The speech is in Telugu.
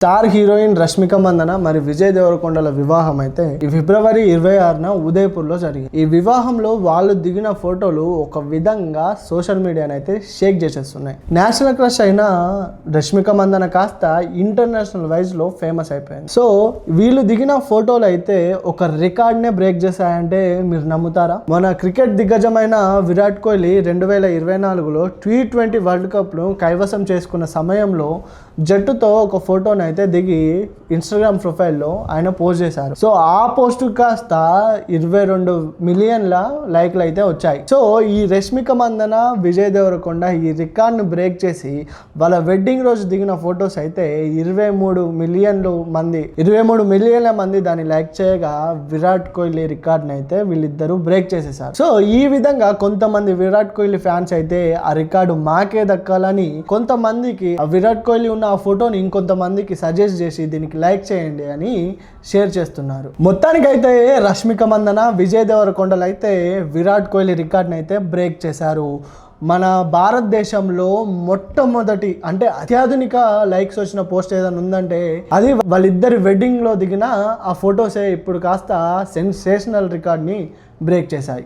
స్టార్ హీరోయిన్ రష్మిక మందన మరి విజయ్ దేవరకొండల వివాహం అయితే ఈ ఫిబ్రవరి 26న ఉదయపూర్లో జరిగింది. ఈ వివాహంలో వాళ్ళు దిగిన ఫోటోలు ఒక విధంగా సోషల్ మీడియాని అయితే షేక్ చేసేస్తున్నాయి. నేషనల్ క్రష్ అయిన రష్మిక మందన కాస్త ఇంటర్నేషనల్ వైజ్ లో ఫేమస్ అయిపోయింది. సో వీళ్ళు దిగిన ఫోటోలు అయితే ఒక రికార్డ్నే బ్రేక్ చేశాయంటే మీరు నమ్ముతారా? మన క్రికెట్ దిగ్గజమైన విరాట్ కోహ్లీ 2024లో T20 వరల్డ్ కప్ ను కైవసం చేసుకున్న సమయంలో జట్టుతో ఒక ఫోటోని అయితే దిగి ఇన్స్టాగ్రామ్ ప్రొఫైల్లో ఆయన పోస్ట్ చేశారు. సో ఆ పోస్ట్ కాస్త 22 మిలియన్ల లైక్లు అయితే వచ్చాయి. సో ఈ రష్మిక మందన విజయ్ దేవరకొండ ఈ రికార్డ్ను బ్రేక్ చేసి వాళ్ళ వెడ్డింగ్ రోజు దిగిన ఫొటోస్ అయితే 23 మిలియన్ల మంది దాన్ని లైక్ చేయగా విరాట్ కోహ్లీ రికార్డ్ని అయితే వీళ్ళిద్దరూ బ్రేక్ చేసేసారు. సో ఈ విధంగా కొంతమంది విరాట్ కోహ్లీ ఫ్యాన్స్ అయితే ఆ రికార్డు మాకే దక్కాలని కొంతమందికి విరాట్ కోహ్లీ ఉన్న ఆ ఫోటోని ఇంకొంతమందికి సజెస్ట్ చేసి దీనికి లైక్ చేయండి అని షేర్ చేస్తున్నారు. మొత్తానికైతే రష్మిక మందన విజయ్ దేవరకొండలు అయితే విరాట్ కోహ్లీ రికార్డ్ని అయితే బ్రేక్ చేశారు. మన భారతదేశంలో మొట్టమొదటి అంటే అత్యాధునిక లైక్స్ వచ్చిన పోస్ట్ ఏదైనా ఉందంటే అది వాళ్ళిద్దరి వెడ్డింగ్లో దిగిన ఆ ఫొటోసే ఇప్పుడు కాస్త సెన్సేషనల్ రికార్డ్ని బ్రేక్ చేశాయి.